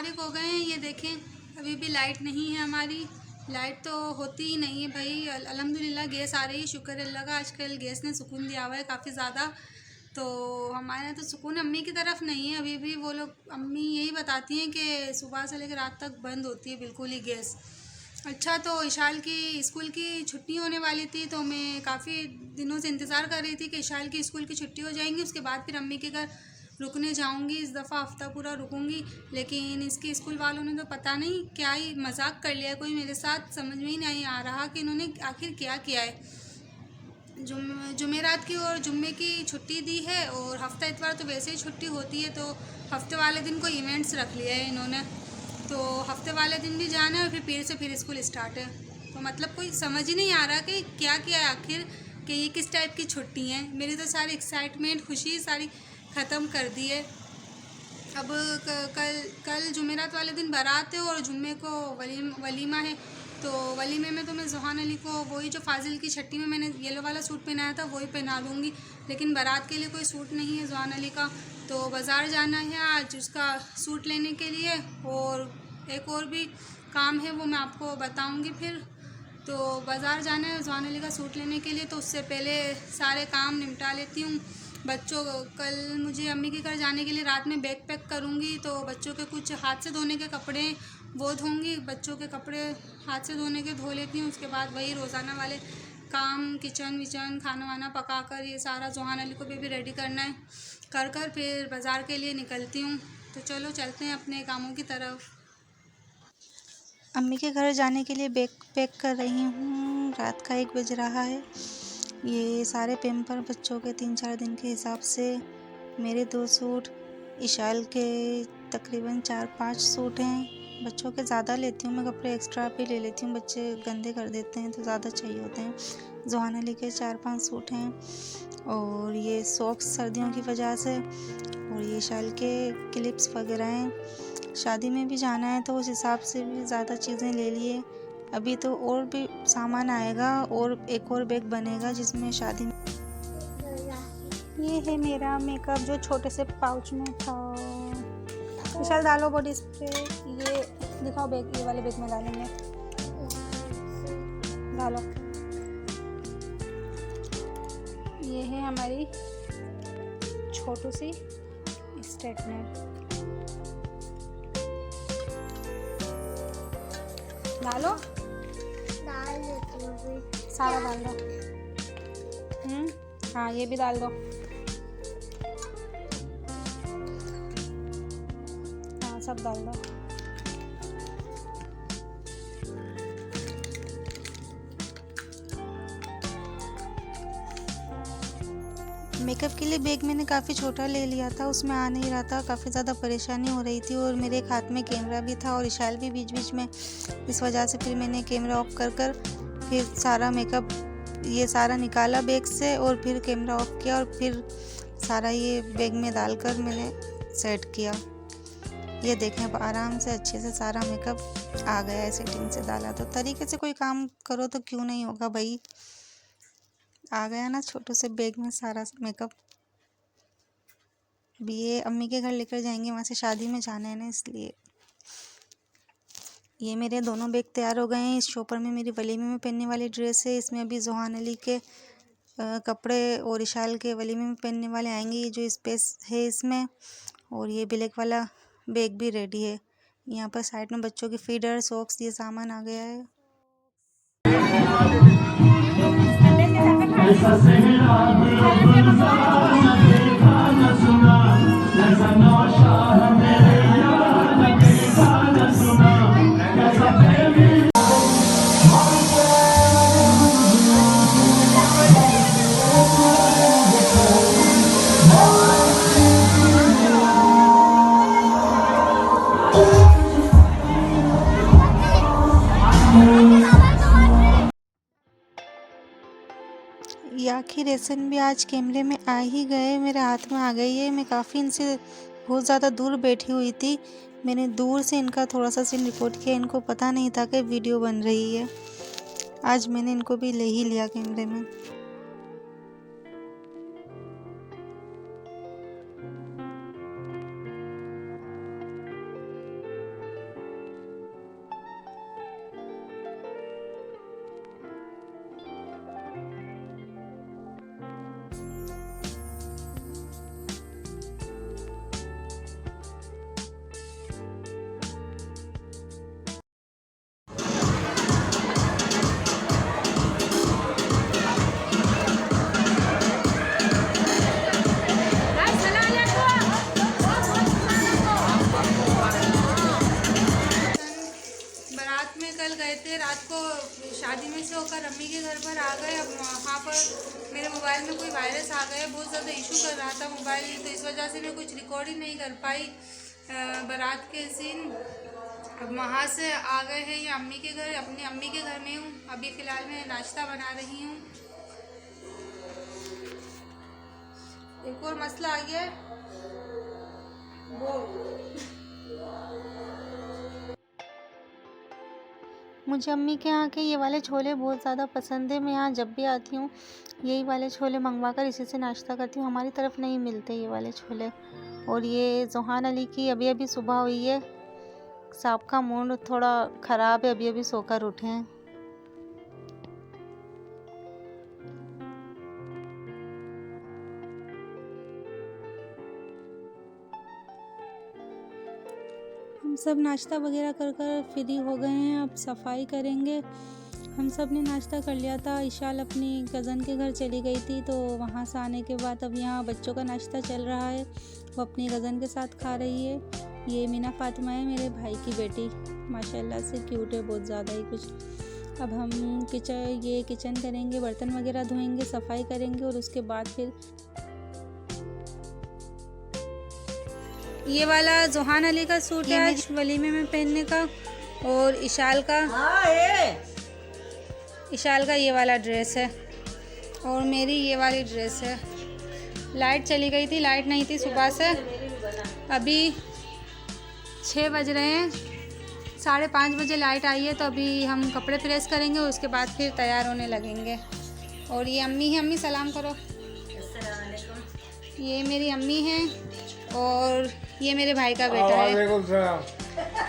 फारिग हो गए हैं। ये देखें अभी भी लाइट नहीं है हमारी। लाइट तो होती ही नहीं है भाई। अल्हम्दुलिल्लाह गैस आ रही है, शुक्र है अल्लाह का। आजकल गैस ने सुकून दिया हुआ है काफ़ी ज़्यादा। तो हमारे यहाँ तो सुकून अम्मी की तरफ नहीं है अभी भी। वो लोग अम्मी यही बताती हैं कि सुबह से लेकर रात तक बंद होती है बिल्कुल ही गैस। अच्छा, तो इशाल की स्कूल की छुट्टी होने वाली थी, तो मैं काफ़ी दिनों से इंतज़ार कर रही थी कि इशाल की स्कूल की छुट्टी हो जाएंगी, उसके बाद फिर अम्मी के घर रुकने जाऊंगी। इस दफ़ा हफ़्ता पूरा रुकूंगी। लेकिन इसके स्कूल वालों ने तो पता नहीं क्या ही मजाक कर लिया कोई मेरे साथ। समझ में ही नहीं आ रहा कि इन्होंने आखिर क्या किया है। जुमेरात की और जुम्मे की छुट्टी दी है, और हफ्ता इतवार तो वैसे ही छुट्टी होती है, तो हफ्ते वाले दिन कोई इवेंट्स रख लिया है इन्होंने। तो हफ्ते वाले दिन भी जाना है और फिर फिर स्कूल स्टार्ट है। तो मतलब कोई समझ ही नहीं आ रहा कि क्या किया है आखिर, कि ये किस टाइप की छुट्टी हैं। मेरी तो सारी एक्साइटमेंट खुशी सारी ख़त्म कर दी है। अब कल कल जुमेरात वाले दिन बारात है और जुम्मे को वलीमा है। तो वलीमे में तो मैं ज़ुहान अली को वही जो फाजिल की छट्टी में मैंने येलो वाला सूट पहनाया था वही पहना दूँगी। लेकिन बारात के लिए कोई सूट नहीं है ज़ुहान अली का। तो बाज़ार जाना है आज उसका सूट लेने के लिए, और एक और भी काम है वो मैं आपको बताऊँगी फिर। तो बाज़ार जाना है ज़ुहान अली का सूट लेने के लिए, तो उससे पहले सारे काम निपटा लेती हूँ। बच्चों कल मुझे अम्मी के घर जाने के लिए रात में बैग पैक करूँगी, तो बच्चों के कुछ हाथ से धोने के कपड़े वो धोऊँगी। बच्चों के कपड़े हाथ से धोने के धो लेती हूँ। उसके बाद वही रोज़ाना वाले काम, किचन विचन, खाना वाना पका कर ये सारा ज़ुहान अली को भी रेडी करना है। कर कर फिर बाज़ार के लिए निकलती हूँ। तो चलो चलते हैं अपने कामों की तरफ। अम्मी के घर जाने के लिए बैग पैक कर रही हूँ। रात का 1 बज रहा है। ये सारे पेम्पर बच्चों के 3-4 दिन के हिसाब से, मेरे 2 सूट, इशाल के तकरीबन 4-5 सूट हैं। बच्चों के ज़्यादा लेती हूँ मैं कपड़े, एक्स्ट्रा भी ले लेती हूँ, बच्चे गंदे कर देते हैं तो ज़्यादा चाहिए होते हैं। ज़ुहान अली के 4-5 सूट हैं, और ये सॉक्स सर्दियों की वजह से, और ये इशाल के क्लिप्स वगैरह हैं। शादी में भी जाना है तो उस हिसाब से भी ज़्यादा चीज़ें ले लिए। अभी तो और भी सामान आएगा और एक और बैग बनेगा जिसमें शादी में। ये है मेरा मेकअप जो छोटे से पाउच में था। विशाल डालो बॉडी स्प्रे। ये दिखाओ बैग, ये वाले बैग में डालेंगे। डालो। ये है हमारी छोटी सी स्ट्रेटनर। डालो, डाल देती हूँ। सारा डाल दो। हाँ ये भी डाल दो। हाँ सब डाल दो। मेकअप के लिए बैग मैंने काफ़ी छोटा ले लिया था, उसमें आ नहीं रहा था, काफ़ी ज़्यादा परेशानी हो रही थी, और मेरे एक हाथ में कैमरा भी था और इशाल भी बीच बीच में। इस वजह से फिर मैंने कैमरा ऑफ कर कर फिर सारा मेकअप ये सारा निकाला बैग से, और फिर कैमरा ऑफ किया, और फिर सारा ये बैग में डालकर मैंने सेट किया। ये देखें अब आराम से अच्छे से सारा मेकअप आ गया है, सेटिंग से डाला तो। तरीके से कोई काम करो तो क्यों नहीं होगा भाई। आ गया ना छोटे से बैग में सारा मेकअप। अभी ये अम्मी के घर लेकर जाएंगे, वहाँ से शादी में जाना है ना, इसलिए। ये मेरे दोनों बैग तैयार हो गए हैं। इस शॉपर में मेरी वलीमे में पहनने वाली ड्रेस है, इसमें अभी ज़ुहान अली के कपड़े और इशाल के वलीमे में पहनने वाले आएंगे। ये जो स्पेस है इसमें, और ये ब्लैक वाला बैग भी रेडी है। यहाँ पर साइड में बच्चों की फीडर, सॉक्स, ये सामान आ गया है। ये आखिर रेसन भी आज कैमरे में आ ही गए, मेरे हाथ में आ गई है। मैं काफ़ी इनसे बहुत ज़्यादा दूर बैठी हुई थी। मैंने दूर से इनका थोड़ा सा सीन रिकॉर्ड किया, इनको पता नहीं था कि वीडियो बन रही है। आज मैंने इनको भी ले ही लिया कैमरे में। बारात में कल गए थे, रात को शादी में से होकर अम्मी के घर पर आ गए। अब वहाँ पर मेरे मोबाइल में कोई वायरस आ गया, बहुत ज़्यादा इशू कर रहा था मोबाइल, तो इस वजह से मैं कुछ रिकॉर्ड ही नहीं कर पाई बारात के सीन। अब वहाँ से आ गए हैं ये अम्मी के घर, अपनी अम्मी के घर में हूँ अभी फ़िलहाल। मैं नाश्ता बना रही हूँ। एक और मसला आ गया है वो, मुझे अम्मी के यहाँ के ये वाले छोले बहुत ज़्यादा पसंद है। मैं यहाँ जब भी आती हूँ यही वाले छोले मंगवा कर इसी से नाश्ता करती हूँ। हमारी तरफ नहीं मिलते ये वाले छोले। और ये जोहान अली की अभी अभी सुबह हुई है, साहब का मूड थोड़ा ख़राब है, अभी अभी सोकर उठे हैं। हम सब नाश्ता वगैरह कर कर फ्री हो गए हैं, अब सफाई करेंगे। हम सब ने नाश्ता कर लिया था। इशाल अपनी कज़न के घर चली गई थी, तो वहाँ से आने के बाद अब यहाँ बच्चों का नाश्ता चल रहा है, वो अपनी कज़न के साथ खा रही है। ये मीना फातिमा है, मेरे भाई की बेटी, माशाल्लाह से क्यूट है बहुत ज़्यादा ही कुछ। अब हम किचन करेंगे, बर्तन वगैरह धोएंगे, सफाई करेंगे और उसके बाद फिर ये वाला जोहान अली का सूट है आज वलीमे में पहनने का, और इशाल का ये वाला ड्रेस है, और मेरी ये वाली ड्रेस है। लाइट चली गई थी, लाइट नहीं थी सुबह से। अभी 6 बज रहे हैं, 5:30 बजे लाइट आई है, तो अभी हम कपड़े प्रेस करेंगे, उसके बाद फिर तैयार होने लगेंगे। और ये अम्मी है, अम्मी सलाम करो। ये मेरी अम्मी है और ये मेरे भाई का बेटा है।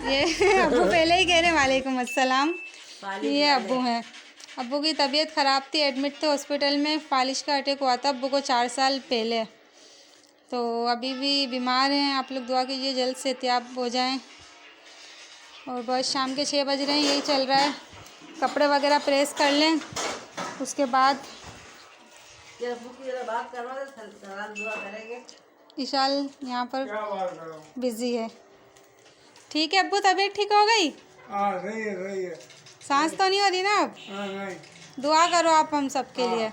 ये अब्बू पहले ही कह रहे वालेकुम अस्सलाम। ये अब्बू हैं। अब्बू की तबीयत ख़राब थी, एडमिट थे हॉस्पिटल में, फालिश का अटैक हुआ था अब्बू को 4 साल पहले, तो अभी भी बीमार हैं। आप लोग दुआ कीजिए जल्द से एहतियात हो जाएं। और बस शाम के 6 बज रहे हैं, यही चल रहा है। कपड़े वगैरह प्रेस कर लें, उसके बाद इशाल यहाँ पर बिजी है। ठीक है अब्बू, तबीयत ठीक हो गई? सही है। सांस तो नहीं हो रही ना अब? नहीं। दुआ करो आप हम सब के लिए।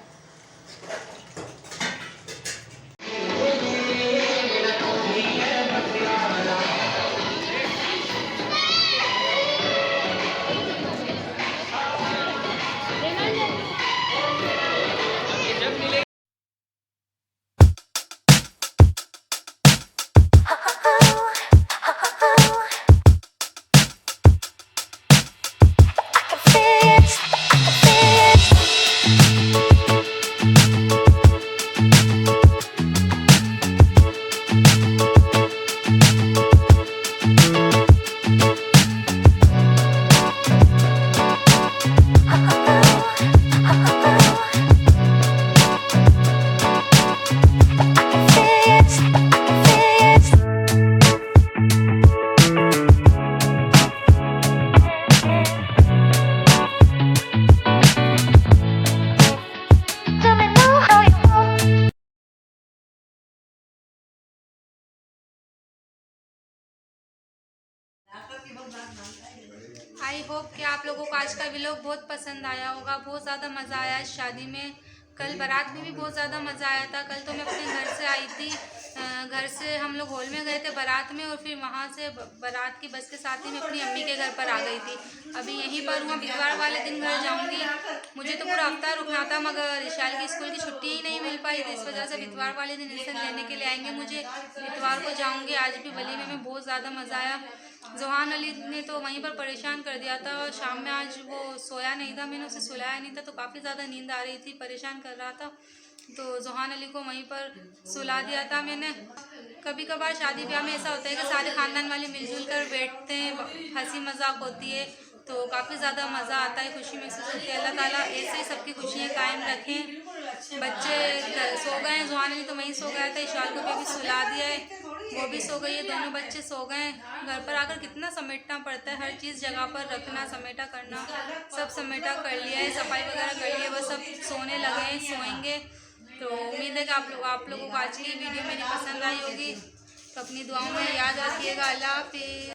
आई होप कि आप लोगों को आज का व्लॉग बहुत पसंद आया होगा। बहुत ज़्यादा मज़ा आया इस शादी में। कल बारात में भी बहुत ज़्यादा मज़ा आया था। कल तो मैं अपने घर से आई थी, घर से हम लोग हॉल में गए थे बारात में, और फिर वहाँ से बारात की बस के साथ ही मैं अपनी अम्मी के घर पर आ गई थी। अभी यहीं पर हूँ, इतवार वाले दिन घर जाऊँगी। मुझे तो पूरा हफ्ता रुकना था, मगर इशाल की स्कूल की छुट्टी ही नहीं मिल पाई, तो इस वजह से इतवार वाले दिन रिजल्ट लेने के लिए आएंगे मुझे। इतवार को जाऊँगी। आज भी वलीमे में बहुत ज़्यादा मज़ा आया। जोहान अली ने तो वहीं पर परेशान कर दिया था, और शाम में आज वो सोया नहीं था, मैंने उसे सुलाया नहीं था, तो काफ़ी ज़्यादा नींद आ रही थी, परेशान कर रहा था, तो जोहान अली को वहीं पर सुला दिया था मैंने। कभी कभार शादी ब्याह में ऐसा होता है कि सारे ख़ानदान वाले मिलजुल कर बैठते हैं, हंसी मजाक होती है, तो काफ़ी ज़्यादा मज़ा आता है, खुशी महसूस होती है। अल्लाह ताला ऐसे ही सबकी खुशियाँ कायम रखें। बच्चे सो गए हैं, जोहान अली तो वहीं सो गया था, इशाल को भी अभी सुला दिया है, वो भी सो गई है, दोनों बच्चे सो गए हैं। घर पर आकर कितना समेटना पड़ता है, हर चीज़ जगह पर रखना, समेटा करना, सब समेटा कर लिया है, सफाई वगैरह कर लिया है, बस सब सोने लगे हैं, सोएंगे। तो उम्मीद है कि आप लोगों को आज की वीडियो मेरी पसंद आई होगी, तो अपनी दुआओं में याद रखिएगा। अल्लाह हाफिज़।